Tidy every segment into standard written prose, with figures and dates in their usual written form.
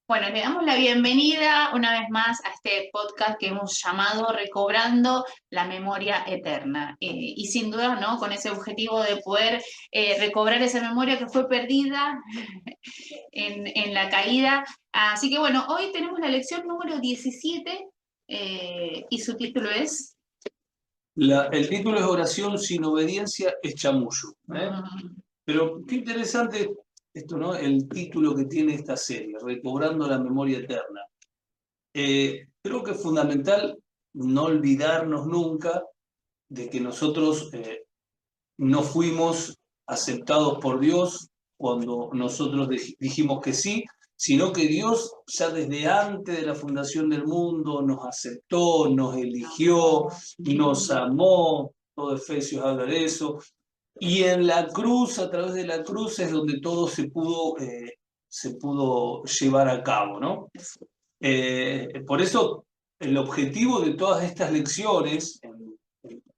Bueno, le damos la bienvenida una vez más a este podcast que hemos llamado Recobrando la Memoria Eterna. Y sin duda, ¿no? Con ese objetivo de poder recobrar esa memoria que fue perdida en la caída. Así que bueno, hoy tenemos la lección número 17 y su título es... El título es Oración sin obediencia es chamullo. Pero qué interesante esto, ¿no? El título que tiene esta serie, Recobrando la Memoria Eterna. Creo que es fundamental no olvidarnos nunca de que nosotros no fuimos aceptados por Dios cuando nosotros dijimos que sí, sino que Dios ya desde antes de la fundación del mundo nos aceptó, nos eligió, nos amó. Todo Efesios habla de eso. Y en la cruz, a través de la cruz, es donde todo se pudo llevar a cabo, ¿no? Por eso, el objetivo de todas estas lecciones,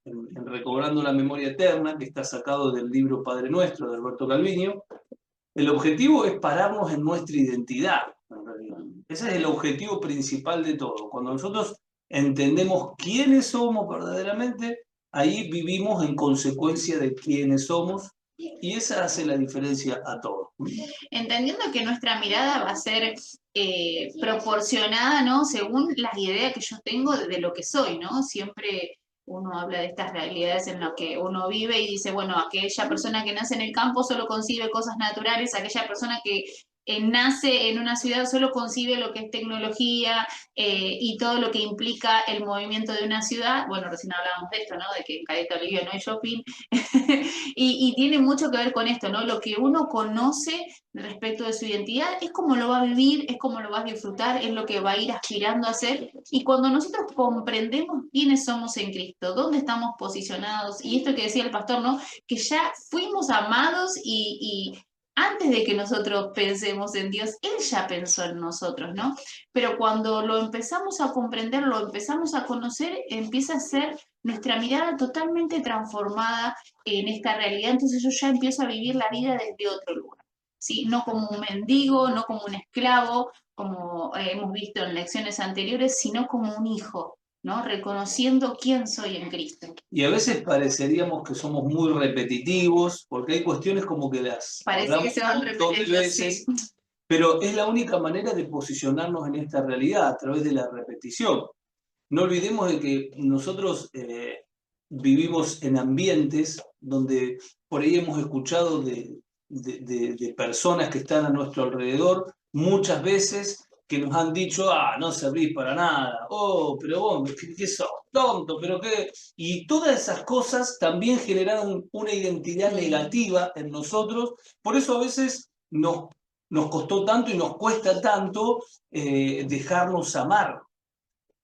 en Recobrando la Memoria Eterna, que está sacado del libro Padre Nuestro, de Alberto Calviño, el objetivo es pararnos en nuestra identidad, en realidad. Ese es el objetivo principal de todo. Cuando nosotros entendemos quiénes somos verdaderamente, ahí vivimos en consecuencia de quiénes somos, y esa hace la diferencia a todo. Entendiendo que nuestra mirada va a ser proporcionada, ¿no? Según las ideas que yo tengo de lo que soy, ¿no? Siempre uno habla de estas realidades en las que uno vive y dice, bueno, aquella persona que nace en el campo solo concibe cosas naturales, aquella persona que nace en una ciudad solo concibe lo que es tecnología y todo lo que implica el movimiento de una ciudad. Bueno, recién hablábamos de esto, ¿no? De que en Caleta Olivia no hay shopping. y tiene mucho que ver con esto, ¿no? Lo que uno conoce respecto de su identidad es cómo lo va a vivir, es cómo lo va a disfrutar, es lo que va a ir aspirando a ser. Y cuando nosotros comprendemos quiénes somos en Cristo, dónde estamos posicionados, y esto que decía el pastor, ¿no? Que ya fuimos amados y antes de que nosotros pensemos en Dios, Él ya pensó en nosotros, ¿no? Pero cuando lo empezamos a comprender, lo empezamos a conocer, empieza a ser nuestra mirada totalmente transformada en esta realidad. Entonces yo ya empiezo a vivir la vida desde otro lugar, ¿sí? No como un mendigo, no como un esclavo, como hemos visto en lecciones anteriores, sino como un hijo, ¿no? Reconociendo quién soy en Cristo. Y a veces pareceríamos que somos muy repetitivos, porque hay cuestiones como que las Parece que se van un montón de repitiendo, veces, sí. pero es la única manera de posicionarnos en esta realidad, a través de la repetición. No olvidemos de que nosotros vivimos en ambientes donde por ahí hemos escuchado de personas que están a nuestro alrededor muchas veces que nos han dicho, no servís para nada, pero vos, ¿qué sos? Tonto, pero qué... Y todas esas cosas también generaron una identidad negativa en nosotros, por eso a veces nos costó tanto y nos cuesta tanto dejarnos amar.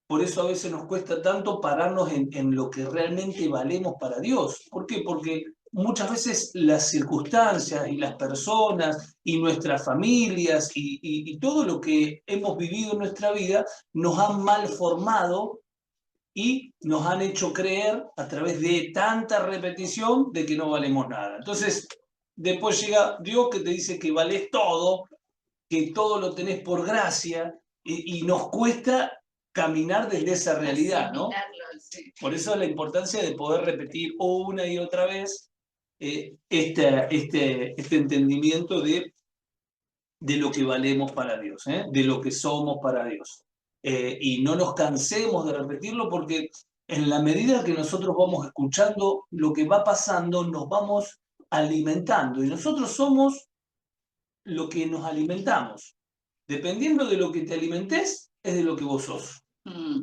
Por eso a veces nos cuesta tanto pararnos en lo que realmente valemos para Dios. ¿Por qué? Porque muchas veces las circunstancias y las personas y nuestras familias y todo lo que hemos vivido en nuestra vida nos han mal formado y nos han hecho creer a través de tanta repetición de que no valemos nada. Entonces, después llega Dios que te dice que valés todo, que todo lo tenés por gracia, y nos cuesta caminar desde esa realidad, ¿no? Sí. Por eso la importancia de poder repetir una y otra vez este entendimiento de lo que valemos para Dios, de lo que somos para Dios. Y no nos cansemos de repetirlo, porque en la medida que nosotros vamos escuchando lo que va pasando, nos vamos alimentando. Y nosotros somos lo que nos alimentamos. Dependiendo de lo que te alimentes, es de lo que vos sos.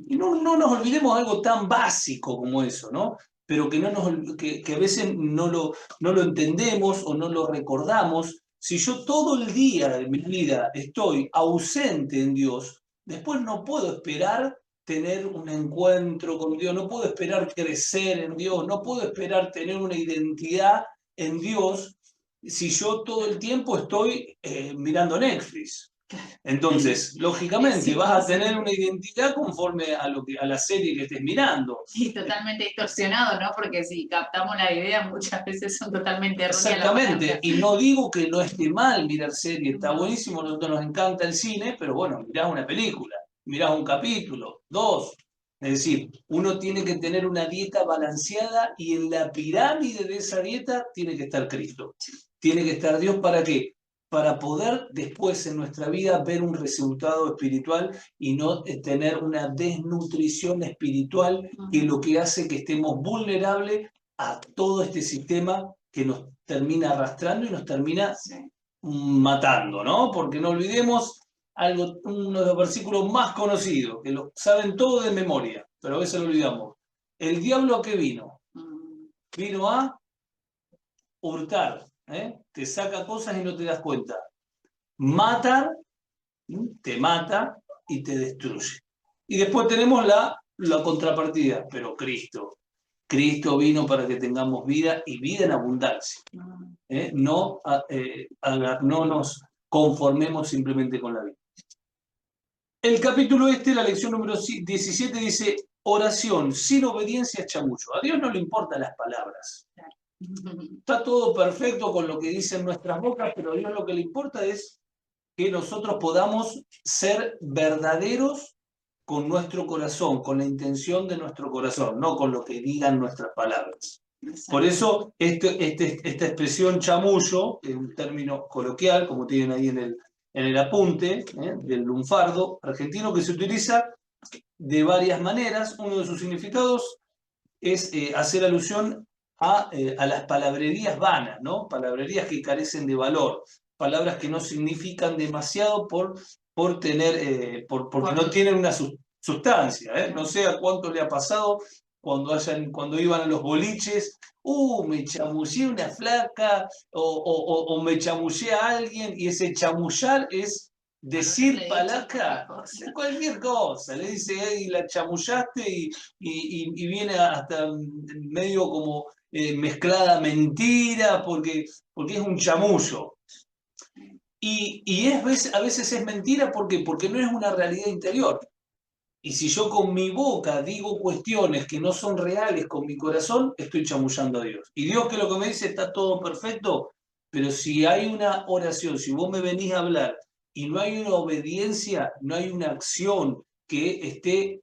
Y no nos olvidemos algo tan básico como eso, ¿no? Pero que a veces no lo entendemos o no lo recordamos. Si yo todo el día de mi vida estoy ausente en Dios, después no puedo esperar tener un encuentro con Dios, no puedo esperar crecer en Dios, no puedo esperar tener una identidad en Dios si yo todo el tiempo estoy mirando Netflix. Entonces, lógicamente, Sí, vas a sí. tener una identidad conforme a la serie que estés mirando. Y totalmente distorsionado, ¿no? Porque si captamos la idea, muchas veces son totalmente erróneas las Exactamente, palabras. y no digo que no esté mal mirar serie, está No, buenísimo, a nosotros nos encanta el cine, pero bueno, mirás una película, mirás un capítulo, dos. Es decir, uno tiene que tener una dieta balanceada y en la pirámide de esa dieta tiene que estar Cristo. Tiene que estar Dios, ¿para qué? Para poder después en nuestra vida ver un resultado espiritual y no tener una desnutrición espiritual que lo que hace que estemos vulnerables a todo este sistema que nos termina arrastrando y nos termina matando, ¿no? Porque no olvidemos algo, uno de los versículos más conocidos, que lo saben todos de memoria, pero a veces lo olvidamos. ¿El diablo a qué vino? Vino a hurtar, ¿eh? Te saca cosas y no te das cuenta. Matar, te mata y te destruye. Y después tenemos la contrapartida, pero Cristo. Cristo vino para que tengamos vida y vida en abundancia. No, no nos conformemos simplemente con la vida. El capítulo la lección número 17, dice, oración sin obediencia es chamullo. A Dios no le importan las palabras. Está todo perfecto con lo que dicen nuestras bocas, pero a Dios lo que le importa es que nosotros podamos ser verdaderos con nuestro corazón, con la intención de nuestro corazón, no con lo que digan nuestras palabras. Por eso esta expresión chamullo, es un término coloquial, como tienen ahí en el apunte, del lunfardo argentino, que se utiliza de varias maneras. Uno de sus significados es hacer alusión a las palabrerías vanas, ¿no? Palabrerías que carecen de valor, palabras que no significan demasiado porque no tienen una sustancia, ¿eh? No sé a cuánto le ha pasado cuando iban a los boliches, me chamullé una flaca, o me chamullé a alguien, y ese chamullar es decir palabra, cualquier cosa, le dice, hey, la chamullaste y viene hasta medio como mezclada mentira, porque es un chamullo. A veces es mentira porque no es una realidad interior. Y si yo con mi boca digo cuestiones que no son reales con mi corazón, estoy chamullando a Dios. Y Dios, que lo que me dice está todo perfecto, pero si hay una oración, si vos me venís a hablar y no hay una obediencia, no hay una acción que esté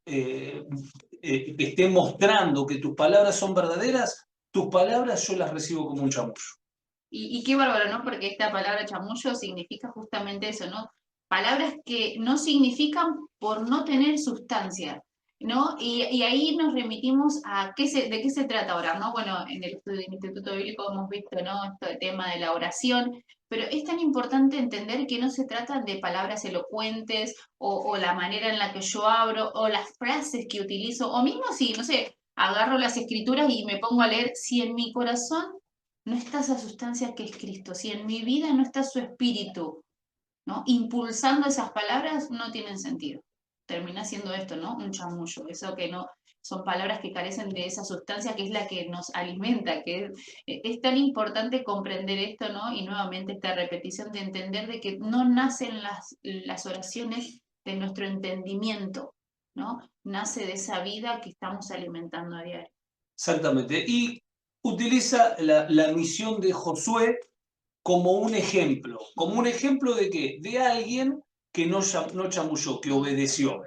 mostrando que tus palabras son verdaderas, tus palabras yo las recibo como un chamullo. Y qué bárbaro, ¿no? Porque esta palabra chamullo significa justamente eso, ¿no? Palabras que no significan por no tener sustancia, ¿no? Y ahí nos remitimos a de qué se trata ahora, ¿no? Bueno, en el estudio del Instituto Bíblico hemos visto, ¿no? Este tema de la oración, pero es tan importante entender que no se trata de palabras elocuentes o la manera en la que yo abro o las frases que utilizo, o mismo si, no sé, agarro las escrituras y me pongo a leer, si en mi corazón no está esa sustancia que es Cristo, si en mi vida no está su espíritu, ¿no? Impulsando esas palabras, no tienen sentido. Termina siendo esto, ¿no? Un chamullo, eso que no, son palabras que carecen de esa sustancia que es la que nos alimenta, que es tan importante comprender esto, ¿no? Y nuevamente esta repetición de entender de que no nacen las oraciones de nuestro entendimiento, ¿no? Nace de esa vida que estamos alimentando a diario. Exactamente. Y utiliza la misión de Josué como un ejemplo de qué? De alguien que no chamulló, que obedeció.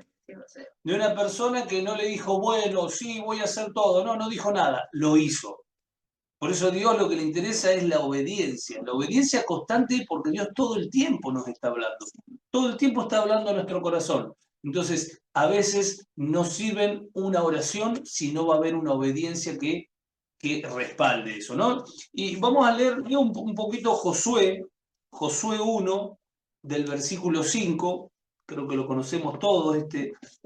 De una persona que no le dijo, bueno, sí, voy a hacer todo. No, no dijo nada, lo hizo. Por eso Dios lo que le interesa es la obediencia constante, porque Dios todo el tiempo nos está hablando. Todo el tiempo está hablando a nuestro corazón. Entonces, a veces no sirven una oración si no va a haber una obediencia que respalde eso, ¿no? Y vamos a leer un poquito Josué 1, del versículo 5, creo que lo conocemos todos,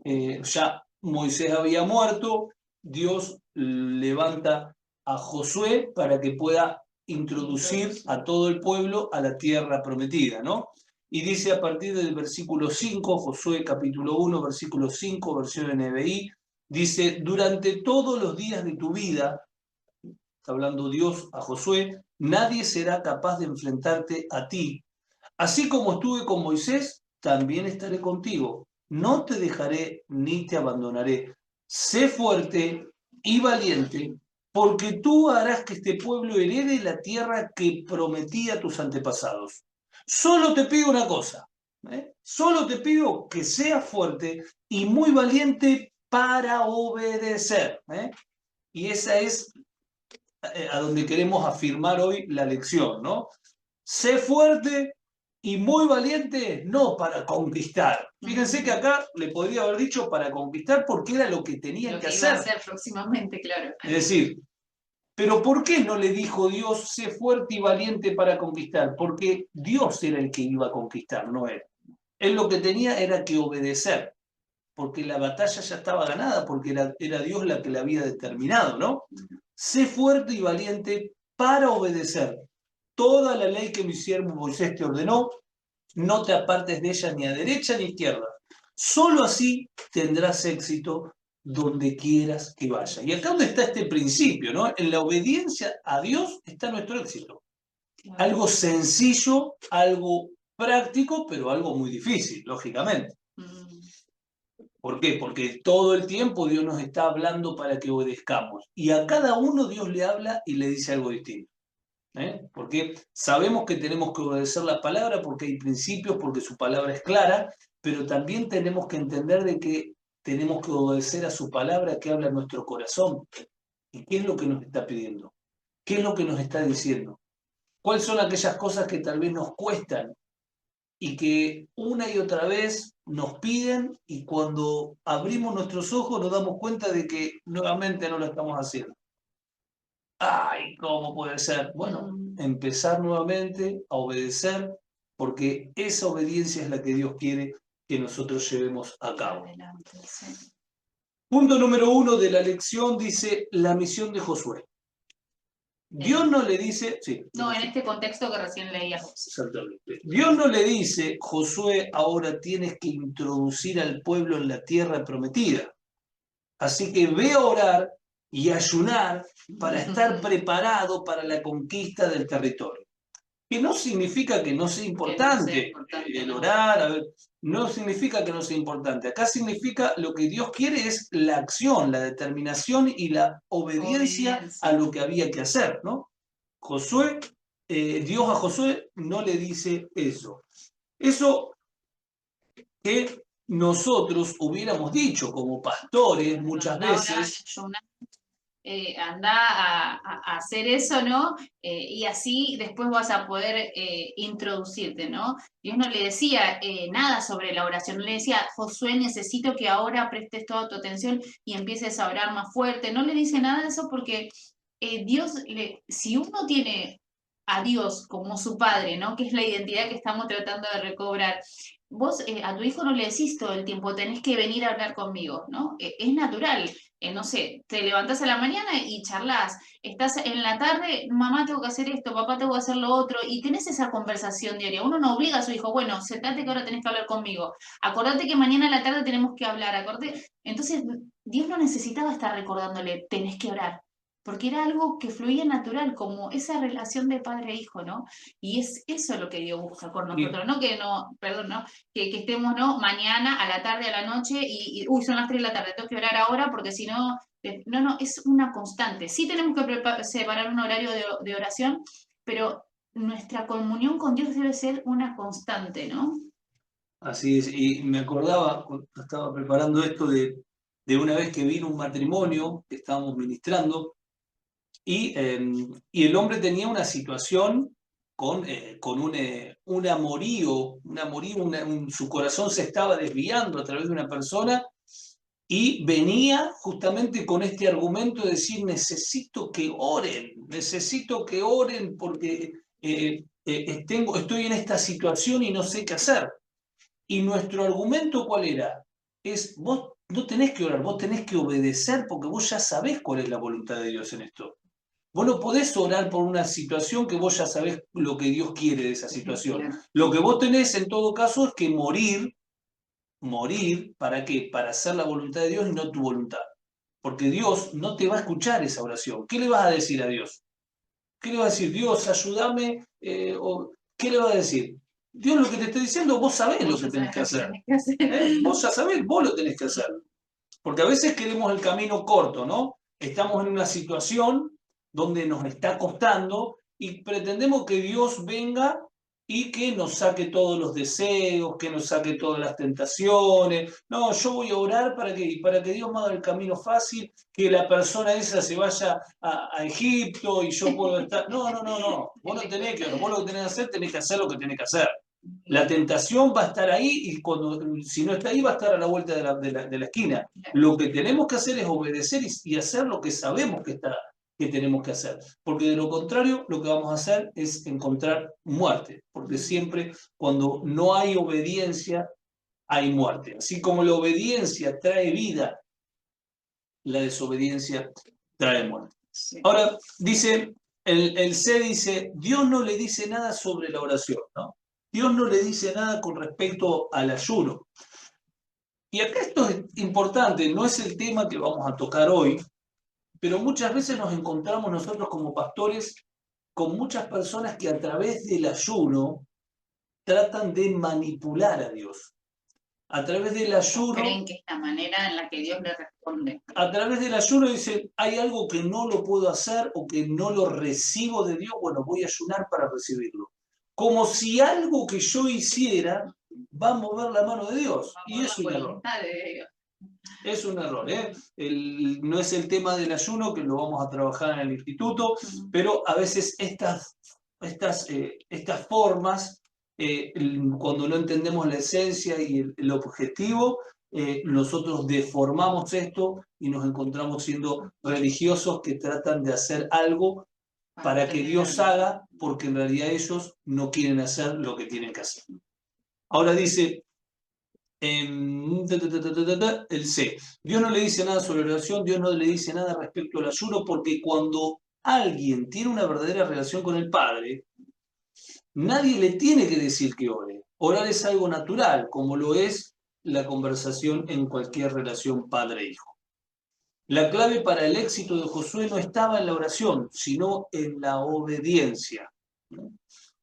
ya Moisés había muerto, Dios levanta a Josué para que pueda introducir a todo el pueblo a la tierra prometida, ¿no? Y dice a partir del versículo 5, Josué capítulo 1, versículo 5, versión NBI, dice, durante todos los días de tu vida, está hablando Dios a Josué, nadie será capaz de enfrentarte a ti. Así como estuve con Moisés, también estaré contigo. No te dejaré ni te abandonaré. Sé fuerte y valiente, porque tú harás que este pueblo herede la tierra que prometí a tus antepasados. Solo te pido una cosa, solo te pido que seas fuerte y muy valiente para obedecer. Y esa es a donde queremos afirmar hoy la lección, ¿no? Sé fuerte y muy valiente, no para conquistar. Fíjense que acá le podría haber dicho para conquistar porque era lo que tenían Lo que que iba a hacer. hacer próximamente, claro. Es decir, pero ¿por qué no le dijo Dios, sé fuerte y valiente para conquistar? Porque Dios era el que iba a conquistar, no él. Él lo que tenía era que obedecer, porque la batalla ya estaba ganada, porque era Dios la que la había determinado, ¿no? Sé fuerte y valiente para obedecer toda la ley que mi siervo Moisés te ordenó, no te apartes de ella ni a derecha ni a izquierda. Solo así tendrás éxito donde quieras que vayas. Y acá donde está este principio, ¿no? En la obediencia a Dios está nuestro éxito. Algo sencillo, algo práctico, pero algo muy difícil, lógicamente. ¿Por qué? Porque todo el tiempo Dios nos está hablando para que obedezcamos. Y a cada uno Dios le habla y le dice algo distinto. Porque sabemos que tenemos que obedecer la palabra porque hay principios, porque su palabra es clara, pero también tenemos que entender de que tenemos que obedecer a su palabra que habla en nuestro corazón. ¿Y qué es lo que nos está pidiendo? ¿Qué es lo que nos está diciendo? ¿Cuáles son aquellas cosas que tal vez nos cuestan y que una y otra vez nos piden y cuando abrimos nuestros ojos nos damos cuenta de que nuevamente no lo estamos haciendo? Ay, ¿cómo puede ser? Bueno, empezar nuevamente a obedecer, porque esa obediencia es la que Dios quiere que nosotros llevemos a cabo. Adelante, sí. Punto número 1 de la lección dice la misión de Josué. Dios no le dice, sí. No, en este contexto que recién leías. Exactamente. Dios no le dice, Josué, ahora tienes que introducir al pueblo en la tierra prometida. Así que ve a orar y ayunar para estar preparado para la conquista del territorio. Que no significa que no sea importante, el orar, a ver, no significa que no sea importante. Acá significa lo que Dios quiere es la acción, la determinación y la obediencia a lo que había que hacer, ¿no? Josué, Dios a Josué no le dice eso. Eso que nosotros hubiéramos dicho como pastores muchas veces. Anda a hacer eso, ¿no? Y así después vas a poder introducirte, ¿no? Dios no le decía nada sobre la oración, no le decía, Josué, necesito que ahora prestes toda tu atención y empieces a orar más fuerte, no le dice nada de eso porque Dios, si uno tiene a Dios como su padre, ¿no? Que es la identidad que estamos tratando de recobrar. Vos a tu hijo no le decís todo el tiempo, tenés que venir a hablar conmigo, ¿no? Es natural. No sé, te levantás a la mañana y charlas, estás en la tarde, mamá tengo que hacer esto, papá tengo que hacer lo otro, y tenés esa conversación diaria. Uno no obliga a su hijo, bueno, sentate que ahora tenés que hablar conmigo, acordate que mañana a la tarde tenemos que hablar, acordate. Entonces, Dios no necesitaba estar recordándole, tenés que orar, porque era algo que fluía natural, como esa relación de padre e hijo, ¿no? Y es eso lo que Dios busca con nosotros, no que no, perdón, ¿no? Que estemos, ¿no? Mañana, a la tarde, a la noche, uy, son las 3 de la tarde, tengo que orar ahora porque si no, no, es una constante. Sí tenemos que separar un horario de oración, pero nuestra comunión con Dios debe ser una constante, ¿no? Así es, y me acordaba, cuando estaba preparando esto, de una vez que vino un matrimonio que estábamos ministrando, y el hombre tenía una situación con un amorío, su corazón se estaba desviando a través de una persona y venía justamente con este argumento de decir, necesito que oren porque estoy en esta situación y no sé qué hacer. Y nuestro argumento, ¿cuál era? Vos no tenés que orar, vos tenés que obedecer porque vos ya sabés cuál es la voluntad de Dios en esto. Vos no podés orar por una situación que vos ya sabés lo que Dios quiere de esa situación. Lo que vos tenés en todo caso es que morir, ¿para qué? Para hacer la voluntad de Dios y no tu voluntad. Porque Dios no te va a escuchar esa oración. ¿Qué le vas a decir a Dios? ¿Qué le vas a decir? Dios, ayúdame. ¿Qué le vas a decir? Dios lo que te está diciendo, vos sabés lo que tenés que hacer. Vos ya sabés, vos lo tenés que hacer. Porque a veces queremos el camino corto, ¿no? Estamos en una situación donde nos está costando y pretendemos que Dios venga y que nos saque todos los deseos, que nos saque todas las tentaciones. No, yo voy a orar para que Dios me haga el camino fácil, que la persona esa se vaya a Egipto y yo puedo estar... No, no, no, no. Vos no tenés que orar. Vos lo que tenés que hacer, tenés que hacer lo que tenés que hacer. La tentación va a estar ahí y si no está ahí va a estar a la vuelta de la esquina. Lo que tenemos que hacer es obedecer y hacer lo que sabemos que tenemos que hacer. Porque de lo contrario lo que vamos a hacer es encontrar muerte. Porque siempre cuando no hay obediencia hay muerte. Así como la obediencia trae vida, la desobediencia trae muerte. Sí. Ahora dice, el C dice, Dios no le dice nada sobre la oración, ¿no? Dios no le dice nada con respecto al ayuno. Y acá esto es importante, no es el tema que vamos a tocar hoy, pero muchas veces nos encontramos nosotros como pastores con muchas personas que a través del ayuno tratan de manipular a Dios. A través del ayuno... Creen que es la manera en la que Dios le responde. A través del ayuno dicen, hay algo que no lo puedo hacer o que no lo recibo de Dios, bueno, voy a ayunar para recibirlo. Como si algo que yo hiciera va a mover la mano de Dios. Y es un error. Es un error, ¿eh? No es el tema del ayuno, que lo vamos a trabajar en el instituto, pero a veces estas formas, cuando no entendemos la esencia y el objetivo, nosotros deformamos esto y nos encontramos siendo religiosos que tratan de hacer algo para que Dios haga, porque en realidad ellos no quieren hacer lo que tienen que hacer. Ahora dice... el C. Dios no le dice nada sobre la oración, Dios no le dice nada respecto al ayuno, porque cuando alguien tiene una verdadera relación con el Padre, nadie le tiene que decir que ore. Orar es algo natural, como lo es la conversación en cualquier relación padre-hijo. La clave para el éxito de Josué no estaba en la oración, sino en la obediencia.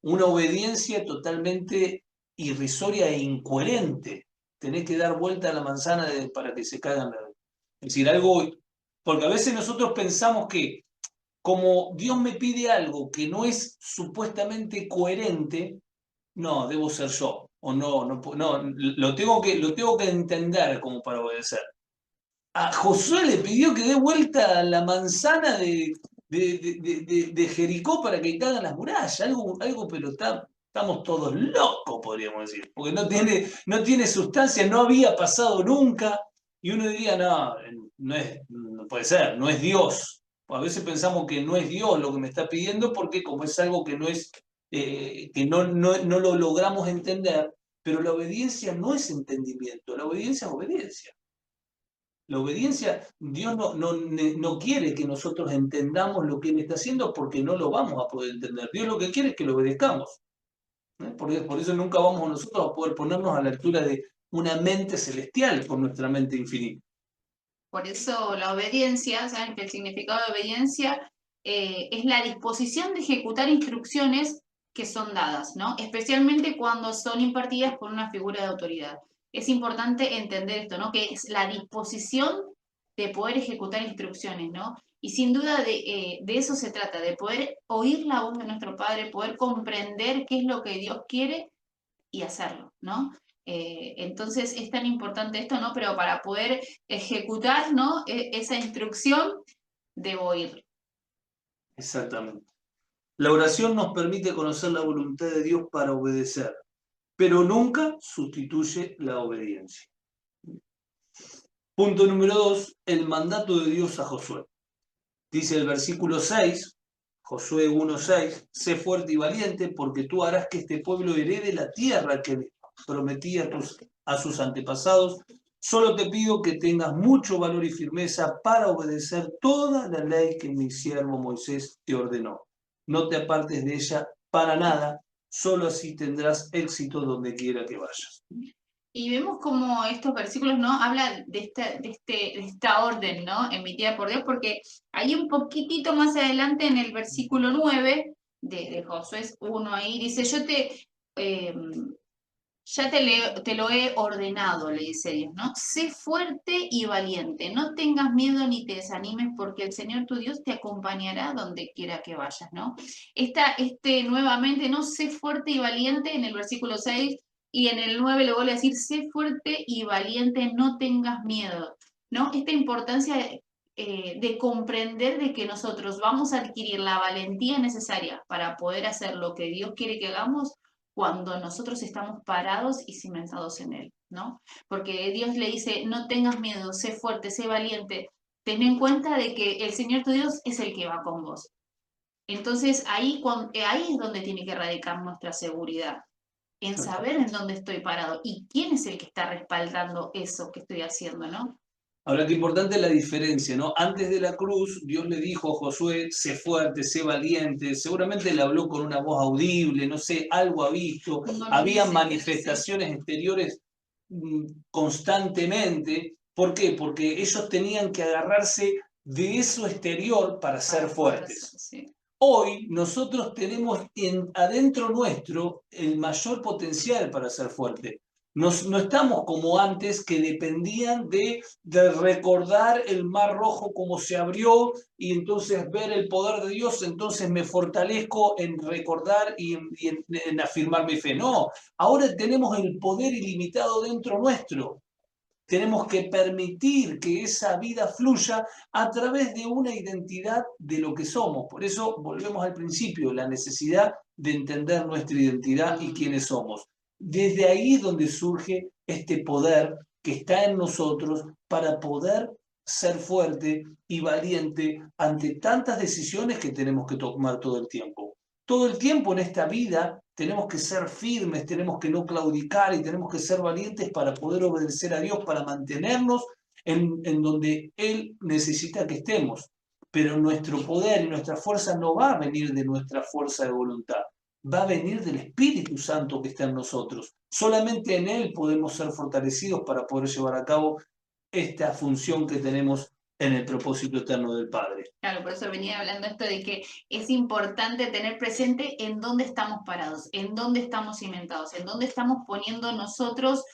Una obediencia totalmente irrisoria e incoherente. Tenés que dar vuelta a la manzana para que se caigan. Es decir, algo... Porque a veces nosotros pensamos que como Dios me pide algo que no es supuestamente coherente, no, debo ser yo. O no, lo tengo que entender como para obedecer. A Josué le pidió que dé vuelta a la manzana de Jericó para que caigan las murallas. Algo pero estamos todos locos, podríamos decir. Porque no tiene sustancia, no había pasado nunca. Y uno diría, no puede ser, no es Dios. A veces pensamos que no es Dios lo que me está pidiendo porque como es algo que no es, que no lo logramos entender, pero la obediencia no es entendimiento, la obediencia es obediencia. La obediencia, Dios no quiere que nosotros entendamos lo que Él está haciendo porque no lo vamos a poder entender. Dios lo que quiere es que lo obedezcamos. Por eso nunca vamos nosotros a poder ponernos a la altura de una mente celestial con nuestra mente infinita. Por eso la obediencia, ¿saben que el significado de obediencia es la disposición de ejecutar instrucciones que son dadas, ¿no? Especialmente cuando son impartidas por una figura de autoridad. Es importante entender esto, ¿no? Que es la disposición de poder ejecutar instrucciones, ¿no? Y sin duda de eso se trata, de poder oír la voz de nuestro Padre, poder comprender qué es lo que Dios quiere y hacerlo, ¿no? Entonces es tan importante esto, ¿no? Pero para poder ejecutar, ¿no? Esa instrucción, debo oír. Exactamente. La oración nos permite conocer la voluntad de Dios para obedecer, pero nunca sustituye la obediencia. Punto número 2, el mandato de Dios a Josué. Dice el versículo 6, Josué 1:6, sé fuerte y valiente porque tú harás que este pueblo herede la tierra que prometí a sus antepasados. Solo te pido que tengas mucho valor y firmeza para obedecer toda la ley que mi siervo Moisés te ordenó. No te apartes de ella para nada, solo así tendrás éxito donde quiera que vayas. Y vemos como estos versículos, ¿no? Hablan de esta orden, ¿no? Emitida por Dios, porque hay un poquitito más adelante en el versículo 9 de Josué 1 ahí, dice, ya te lo he ordenado, le dice Dios, ¿no? Sé fuerte y valiente, no tengas miedo ni te desanimes porque el Señor tu Dios te acompañará donde quiera que vayas, ¿no? Nuevamente, ¿no? Sé fuerte y valiente en el versículo 6 y en el 9 le vuelve a decir, sé fuerte y valiente, no tengas miedo, ¿no? Esta importancia de comprender de que nosotros vamos a adquirir la valentía necesaria para poder hacer lo que Dios quiere que hagamos cuando nosotros estamos parados y cimentados en Él, ¿no? Porque Dios le dice, no tengas miedo, sé fuerte, sé valiente, ten en cuenta de que el Señor tu Dios es el que va con vos. Entonces ahí es donde tiene que radicar nuestra seguridad, en saber en dónde estoy parado y quién es el que está respaldando eso que estoy haciendo, ¿no? Ahora, qué importante es la diferencia, ¿no? Antes de la cruz, Dios le dijo a Josué, sé fuerte, sé valiente. Seguramente le habló con una voz audible, no sé, algo ha visto. No lo Había dice, manifestaciones exteriores constantemente. ¿Por qué? Porque ellos tenían que agarrarse de eso exterior para ser fuertes. Sí. Hoy nosotros tenemos adentro nuestro el mayor potencial para ser fuerte. No estamos como antes que dependían de recordar el mar rojo como se abrió y entonces ver el poder de Dios, entonces me fortalezco en recordar y en afirmar mi fe. No, ahora tenemos el poder ilimitado dentro nuestro. Tenemos que permitir que esa vida fluya a través de una identidad de lo que somos. Por eso volvemos al principio, la necesidad de entender nuestra identidad y quiénes somos. Desde ahí donde surge este poder que está en nosotros para poder ser fuerte y valiente ante tantas decisiones que tenemos que tomar todo el tiempo. Todo el tiempo en esta vida tenemos que ser firmes, tenemos que no claudicar y tenemos que ser valientes para poder obedecer a Dios, para mantenernos en donde Él necesita que estemos. Pero nuestro poder y nuestra fuerza no va a venir de nuestra fuerza de voluntad, va a venir del Espíritu Santo que está en nosotros. Solamente en Él podemos ser fortalecidos para poder llevar a cabo esta función que tenemos en el propósito eterno del Padre. Claro, por eso venía hablando esto de que es importante tener presente en dónde estamos parados, en dónde estamos cimentados, en dónde estamos poniendo nosotros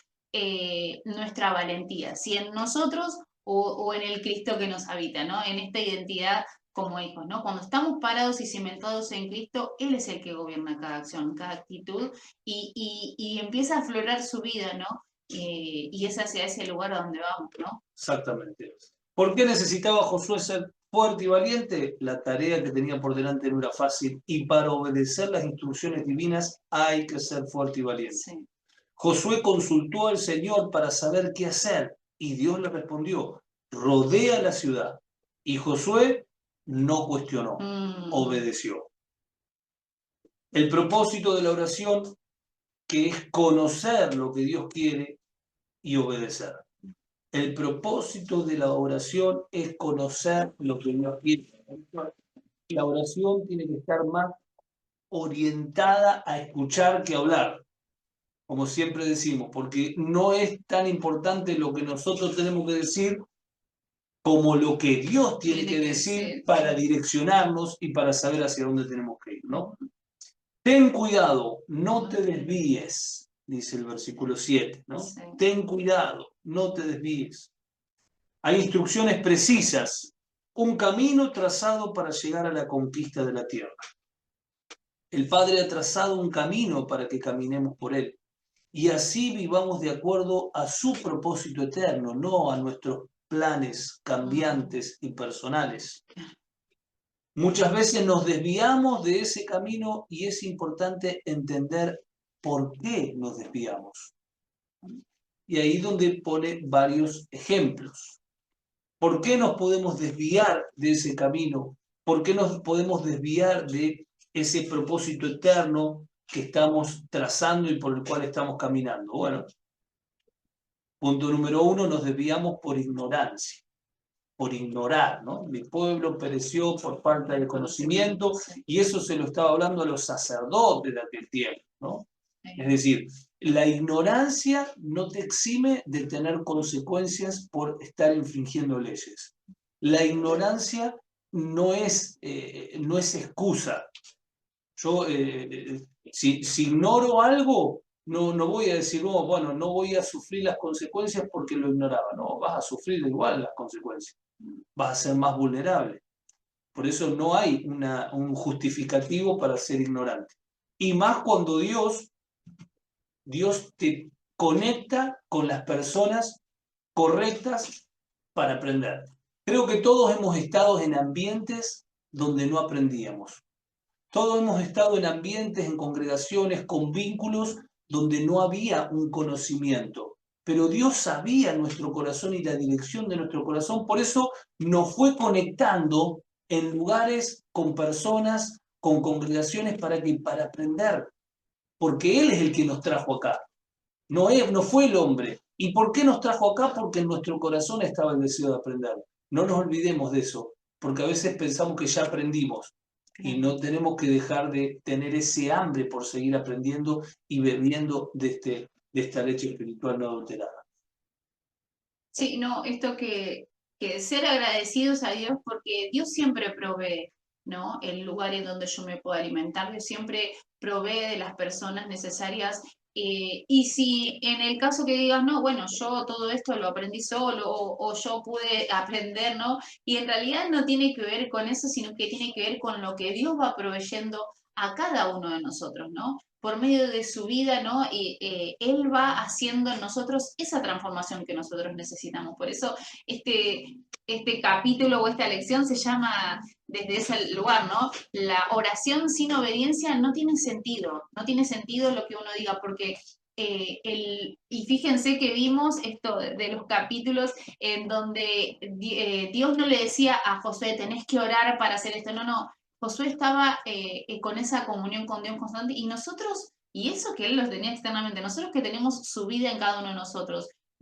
nuestra valentía, si en nosotros o en el Cristo que nos habita, ¿no? En esta identidad como hijos, ¿no? Cuando estamos parados y cimentados en Cristo, Él es el que gobierna cada acción, cada actitud y empieza a aflorar su vida, ¿no? Y es hacia ese lugar a donde vamos, ¿no? Exactamente. ¿Por qué necesitaba Josué ser fuerte y valiente? La tarea que tenía por delante no era fácil y para obedecer las instrucciones divinas hay que ser fuerte y valiente. Sí. Josué consultó al Señor para saber qué hacer y Dios le respondió, rodea la ciudad. Y Josué no cuestionó, obedeció. El propósito de la oración, que es conocer lo que Dios quiere y obedecer. El propósito de la oración es conocer lo que Dios quiere. La oración tiene que estar más orientada a escuchar que a hablar, como siempre decimos, porque no es tan importante lo que nosotros tenemos que decir como lo que Dios tiene que decir para direccionarnos y para saber hacia dónde tenemos que ir, ¿no? Ten cuidado, no te desvíes, dice el versículo 7, ¿no? Sí. Ten cuidado, no te desvíes. Hay instrucciones precisas, un camino trazado para llegar a la conquista de la tierra. El Padre ha trazado un camino para que caminemos por él y así vivamos de acuerdo a su propósito eterno, no a nuestros planes cambiantes y personales. Muchas veces nos desviamos de ese camino y es importante entender por qué nos desviamos. Y ahí donde pone varios ejemplos. ¿Por qué nos podemos desviar de ese camino? ¿Por qué nos podemos desviar de ese propósito eterno que estamos trazando y por el cual estamos caminando? Bueno, punto número 1, nos desviamos por ignorancia, por ignorar, ¿no? Mi pueblo pereció por falta de conocimiento y eso se lo estaba hablando a los sacerdotes de aquel tiempo, ¿no? Es decir, la ignorancia no te exime de tener consecuencias por estar infringiendo leyes. La ignorancia no es excusa. Yo, si ignoro algo, no voy a decir, no, bueno, no voy a sufrir las consecuencias porque lo ignoraba. No, vas a sufrir igual las consecuencias. Vas a ser más vulnerable. Por eso no hay un justificativo para ser ignorante. Y más cuando Dios te conecta con las personas correctas para aprender. Creo que todos hemos estado en ambientes donde no aprendíamos. Todos hemos estado en ambientes, en congregaciones, con vínculos donde no había un conocimiento. Pero Dios sabía nuestro corazón y la dirección de nuestro corazón. Por eso nos fue conectando en lugares, con personas, con congregaciones para aprender. Porque Él es el que nos trajo acá. No fue el hombre. ¿Y por qué nos trajo acá? Porque en nuestro corazón estaba el deseo de aprender. No nos olvidemos de eso, porque a veces pensamos que ya aprendimos y no tenemos que dejar de tener ese hambre por seguir aprendiendo y bebiendo de esta leche espiritual no adulterada. Sí, no, esto que ser agradecidos a Dios porque Dios siempre provee, ¿no? El lugar en donde yo me puedo alimentar, Dios siempre provee de las personas necesarias. Y si en el caso que digas, no, bueno, yo todo esto lo aprendí solo o yo pude aprender, ¿no? Y en realidad no tiene que ver con eso, sino que tiene que ver con lo que Dios va proveyendo a cada uno de nosotros, ¿no? Por medio de su vida, ¿no? Y Él va haciendo en nosotros esa transformación que nosotros necesitamos. Por eso este capítulo o esta lección se llama desde ese lugar, ¿no? La oración sin obediencia no tiene sentido, no tiene sentido lo que uno diga, porque y fíjense que vimos esto de los capítulos en donde Dios no le decía a Josué, tenés que orar para hacer esto, no, Josué estaba con esa comunión con Dios constante y nosotros, y eso que él lo tenía externamente, nosotros que tenemos su vida en cada uno de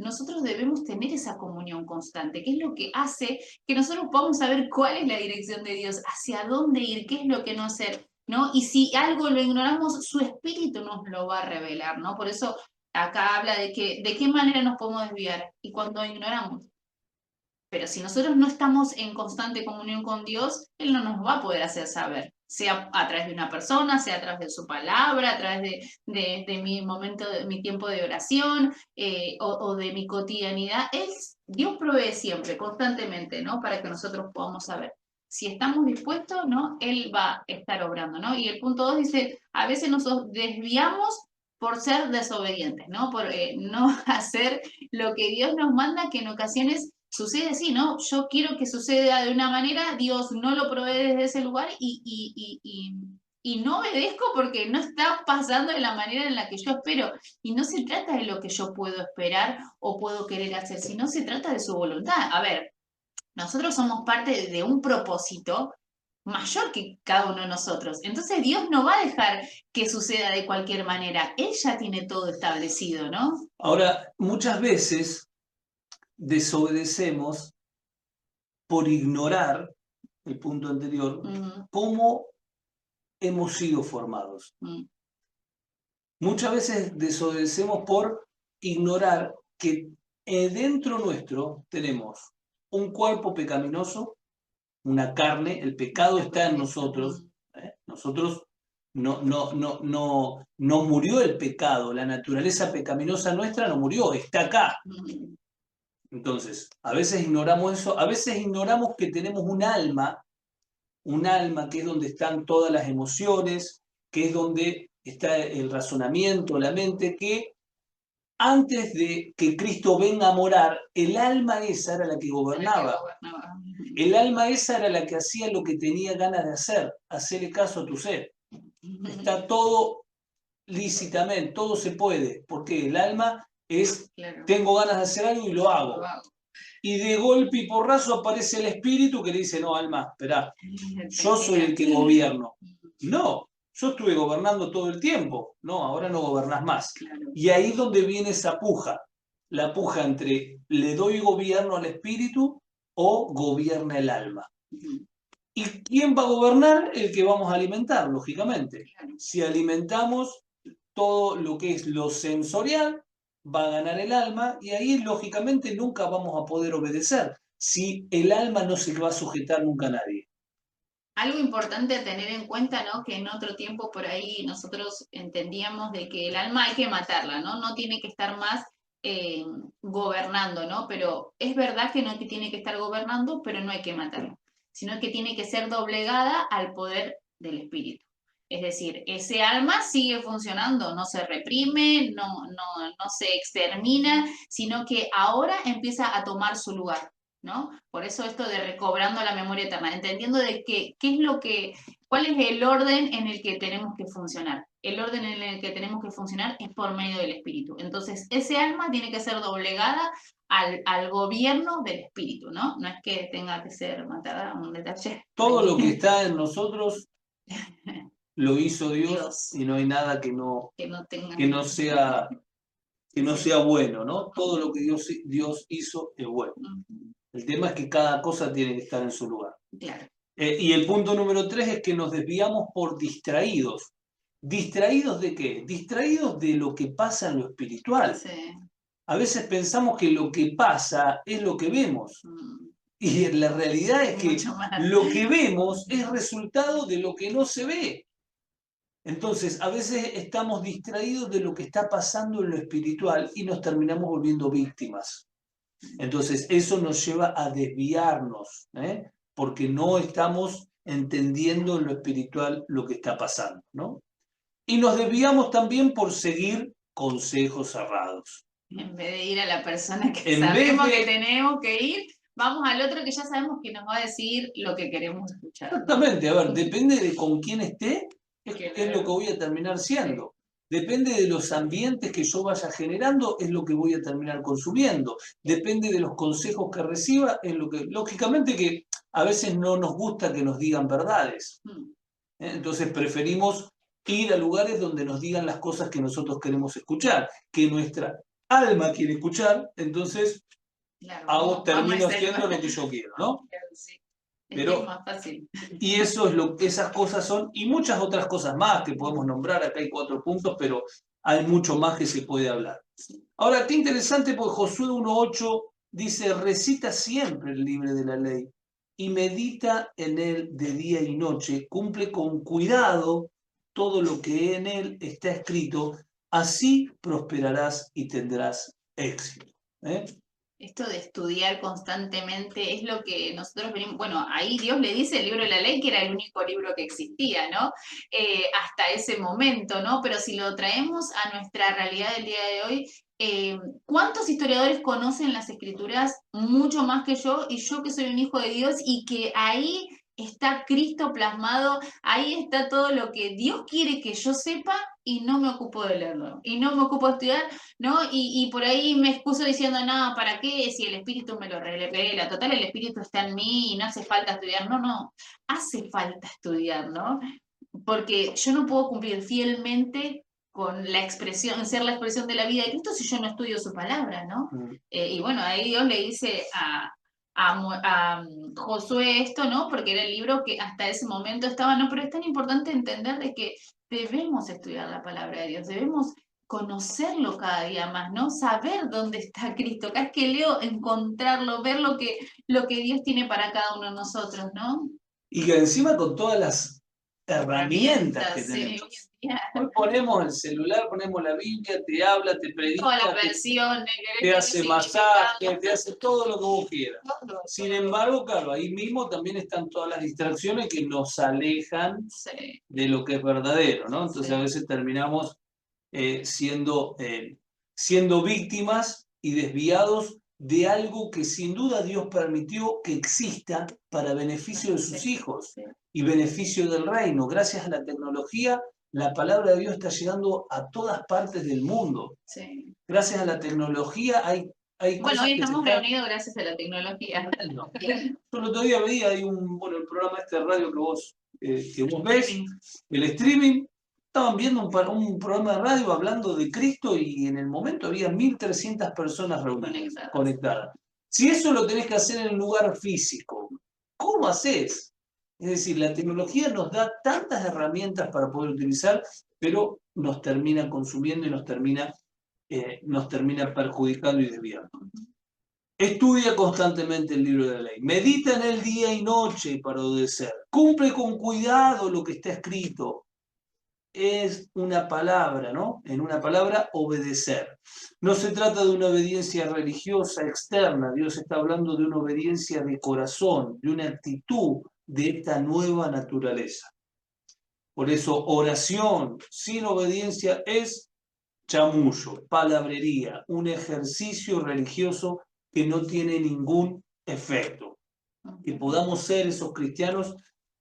nosotros debemos tener esa comunión constante, que es lo que hace que nosotros podamos saber cuál es la dirección de Dios, hacia dónde ir, qué es lo que no hacer, ¿no? Y si algo lo ignoramos, su espíritu nos lo va a revelar, ¿no? Por eso acá habla de qué manera nos podemos desviar y cuando ignoramos. Pero si nosotros no estamos en constante comunión con Dios, Él no nos va a poder hacer saber, sea a través de una persona, sea a través de su palabra, a través de mi momento, de mi tiempo de oración o de mi cotidianidad. Dios provee siempre, constantemente, ¿no? Para que nosotros podamos saber. Si estamos dispuestos, ¿no? Él va a estar obrando, ¿no? Y el punto 2 dice, a veces nos desviamos por ser desobedientes, ¿no? Por no hacer lo que Dios nos manda, que en ocasiones sucede así, ¿no? Yo quiero que suceda de una manera, Dios no lo provee desde ese lugar y no obedezco porque no está pasando de la manera en la que yo espero. Y no se trata de lo que yo puedo esperar o puedo querer hacer, sino se trata de su voluntad. A ver, nosotros somos parte de un propósito mayor que cada uno de nosotros. Entonces Dios no va a dejar que suceda de cualquier manera. Él ya tiene todo establecido, ¿no? Ahora, muchas veces desobedecemos por ignorar el punto anterior, cómo hemos sido formados. Muchas veces desobedecemos por ignorar que dentro nuestro tenemos un cuerpo pecaminoso, una carne, el pecado está en nosotros. Nosotros no murió el pecado, la naturaleza pecaminosa nuestra no murió, está acá. Entonces, a veces ignoramos eso, a veces ignoramos que tenemos un alma que es donde están todas las emociones, que es donde está el razonamiento, la mente, que antes de que Cristo venga a morar, el alma esa era la que gobernaba. El alma esa era la que hacía lo que tenía ganas de hacer, hacerle caso a tu ser. Está todo lícitamente, todo se puede, porque el alma es, tengo ganas de hacer algo y lo hago. Y de golpe y porrazo aparece el espíritu que le dice, no, alma, esperá, yo soy el que gobierno. No, yo estuve gobernando todo el tiempo. No, ahora no gobernás más. Y ahí es donde viene esa puja. La puja entre le doy gobierno al espíritu o gobierna el alma. ¿Y quién va a gobernar? El que vamos a alimentar, lógicamente. Si alimentamos todo lo que es lo sensorial, va a ganar el alma y ahí lógicamente nunca vamos a poder obedecer si el alma no se va a sujetar nunca a nadie. Algo importante a tener en cuenta, ¿no? Que en otro tiempo por ahí nosotros entendíamos de que el alma hay que matarla, ¿no? No tiene que estar más eh, gobernando, ¿no? Pero es verdad que no es que tiene que estar gobernando, pero no hay que matarla, sino que tiene que ser doblegada al poder del espíritu. Es decir, ese alma sigue funcionando, no se reprime, no se extermina, sino que ahora empieza a tomar su lugar, ¿no? Por eso esto de recobrando la memoria eterna, entendiendo de que, qué es lo que, cuál es el orden en el que tenemos que funcionar. El orden en el que tenemos que funcionar es por medio del espíritu. Entonces, ese alma tiene que ser doblegada al gobierno del espíritu, ¿no? No es que tenga que ser matada, un detalle. Todo lo que está en nosotros lo hizo Dios, Dios, y no hay nada que no tenga... sea Sí. bueno, ¿no? Todo lo que Dios hizo es bueno. El tema es que cada cosa tiene que estar en su lugar. Claro. Y el punto número 3 es que nos desviamos por distraídos. ¿Distraídos de qué? Distraídos de lo que pasa en lo espiritual. Sí. A veces pensamos que lo que pasa es lo que vemos. Y la realidad es que lo que vemos es resultado de lo que no se ve. Entonces, a veces estamos distraídos de lo que está pasando en lo espiritual y nos terminamos volviendo víctimas. Entonces, eso nos lleva a desviarnos, porque no estamos entendiendo en lo espiritual lo que está pasando, ¿no? Y nos desviamos también por seguir consejos cerrados. En vez de ir a la persona que En sabemos vez de... que tenemos que ir, vamos al otro que ya sabemos que nos va a decir lo que queremos escuchar. Exactamente, a ver, depende de con quién esté, es lo que voy a terminar siendo. Depende de los ambientes que yo vaya generando, es lo que voy a terminar consumiendo. Depende de los consejos que reciba, es lo que... Lógicamente que a veces no nos gusta que nos digan verdades. Entonces preferimos ir a lugares donde nos digan las cosas que nosotros queremos escuchar, que nuestra alma quiere escuchar, entonces termino haciendo lo que yo quiero, ¿no? Sí. Pero, es más fácil. Y eso es esas cosas son, y muchas otras cosas más que podemos nombrar, acá hay 4 puntos, pero hay mucho más que se puede hablar. Ahora, qué interesante, porque Josué 1:8 dice, recita siempre el libro de la ley y medita en él de día y noche, cumple con cuidado todo lo que en él está escrito, así prosperarás y tendrás éxito. Esto de estudiar constantemente es lo que nosotros venimos, bueno, ahí Dios le dice el libro de la ley que era el único libro que existía, ¿no? Hasta ese momento, ¿no? Pero si lo traemos a nuestra realidad del día de hoy, ¿cuántos historiadores conocen las escrituras mucho más que yo y yo que soy un hijo de Dios y que ahí está Cristo plasmado, ahí está todo lo que Dios quiere que yo sepa y no me ocupo de leerlo, y no me ocupo de estudiar, ¿no? Y por ahí me excuso diciendo, no, ¿para qué? Si el espíritu me lo revela, total, el espíritu está en mí y no hace falta estudiar. No, no, hace falta estudiar, ¿no? Porque yo no puedo cumplir fielmente con la expresión, ser la expresión de la vida de Cristo si yo no estudio su palabra, ¿no? Y bueno, ahí Dios le dice a Josué esto, ¿no? Porque era el libro que hasta ese momento estaba, ¿no? Pero es tan importante entender de que debemos estudiar la palabra de Dios, debemos conocerlo cada día más, ¿no? Saber dónde está Cristo. Cada vez que leo, encontrarlo, ver lo que Dios tiene para cada uno de nosotros, ¿no? Y que encima con todas las herramientas que tenemos. Sí. Hoy ponemos el celular, ponemos la Biblia, te habla, te predica, Todas las versiones, te hace masaje, te hace todo lo que vos quieras. Sin embargo, claro, ahí mismo también están todas las distracciones que nos alejan de lo que es verdadero, ¿no? Entonces a veces terminamos siendo víctimas y desviados de algo que sin duda Dios permitió que exista para beneficio de sus hijos y beneficio del reino. Gracias a la tecnología, la palabra de Dios está llegando a todas partes del mundo. Gracias a la tecnología hay bueno, hoy estamos reunidos gracias a la tecnología. Yo el otro día veía el programa de radio que vos ves, el streaming. Estaban viendo un programa de radio hablando de Cristo y en el momento había 1.300 personas reunidas, conectadas. Si eso lo tenés que hacer en un lugar físico, ¿cómo haces? Es decir, la tecnología nos da tantas herramientas para poder utilizar, pero nos termina consumiendo y nos termina perjudicando y desviando. Estudia constantemente el libro de la ley. Medita en él día y noche para obedecer. Cumple con cuidado lo que está escrito. Es una palabra, ¿no? En una palabra, obedecer. No se trata de una obediencia religiosa externa. Dios está hablando de una obediencia de corazón, de una actitud de esta nueva naturaleza. Por eso, oración sin obediencia es chamullo, palabrería, un ejercicio religioso que no tiene ningún efecto. Que podamos ser esos cristianos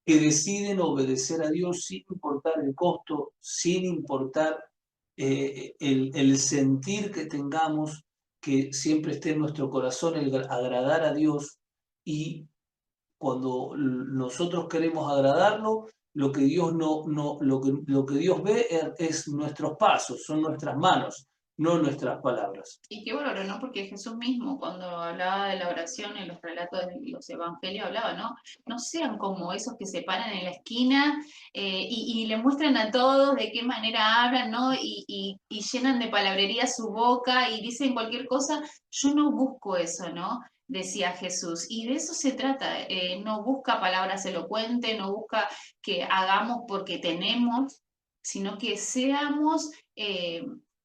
que deciden obedecer a Dios sin importar el costo, sin importar el sentir que tengamos, que siempre esté en nuestro corazón el agradar a Dios, y cuando nosotros queremos agradarlo, lo que Dios lo que Dios ve es nuestros pasos, son nuestras manos, no nuestras palabras. Y qué bueno, ¿no? Porque Jesús mismo, cuando hablaba de la oración en los relatos de los evangelios, hablaba, ¿no? No sean como esos que se paran en la esquina y le muestran a todos de qué manera hablan, ¿no? Y llenan de palabrería su boca y dicen cualquier cosa. Yo no busco eso, ¿no? Decía Jesús. Y de eso se trata. No busca palabras elocuentes, no busca que hagamos porque tenemos, sino que seamos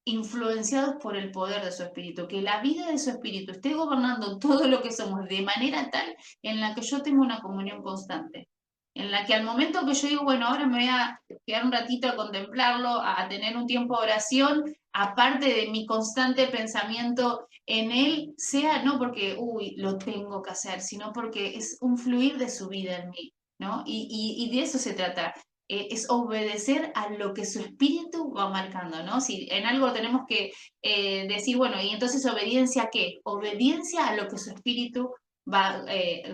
influenciados por el poder de su espíritu, que la vida de su espíritu esté gobernando todo lo que somos de manera tal en la que yo tengo una comunión constante, en la que al momento que yo digo, bueno, ahora me voy a quedar un ratito a contemplarlo, a tener un tiempo de oración, aparte de mi constante pensamiento en él, sea no porque, uy, lo tengo que hacer, sino porque es un fluir de su vida en mí, ¿no? Y de eso se trata, es obedecer a lo que su espíritu va marcando, ¿no? Si en algo tenemos que decir, bueno, y entonces obediencia a qué? Obediencia a lo que su espíritu va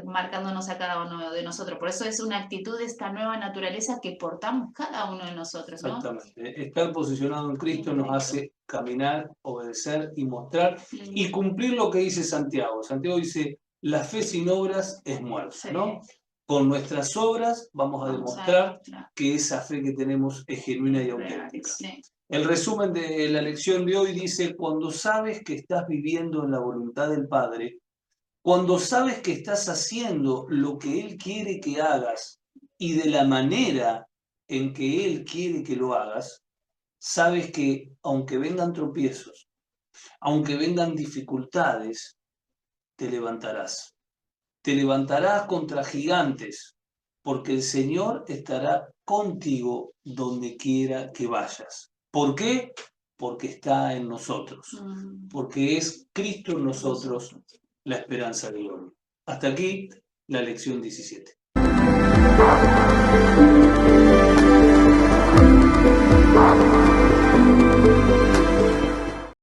marcándonos a cada uno de nosotros. Por eso es una actitud de esta nueva naturaleza que portamos cada uno de nosotros, ¿no? Exactamente. Estar posicionado en Cristo nos hace caminar, obedecer y mostrar y cumplir lo que dice Santiago. Santiago dice, la fe sin obras es muerta, ¿no? Con nuestras obras vamos a demostrar que esa fe que tenemos es genuina y auténtica. Sí. El resumen de la lección de hoy dice, cuando sabes que estás viviendo en la voluntad del Padre, cuando sabes que estás haciendo lo que Él quiere que hagas y de la manera en que Él quiere que lo hagas, sabes que aunque vengan tropiezos, aunque vengan dificultades, te levantarás. Te levantarás contra gigantes, porque el Señor estará contigo donde quiera que vayas. ¿Por qué? Porque está en nosotros, porque es Cristo en nosotros la esperanza de gloria. Hasta aquí la lección 17.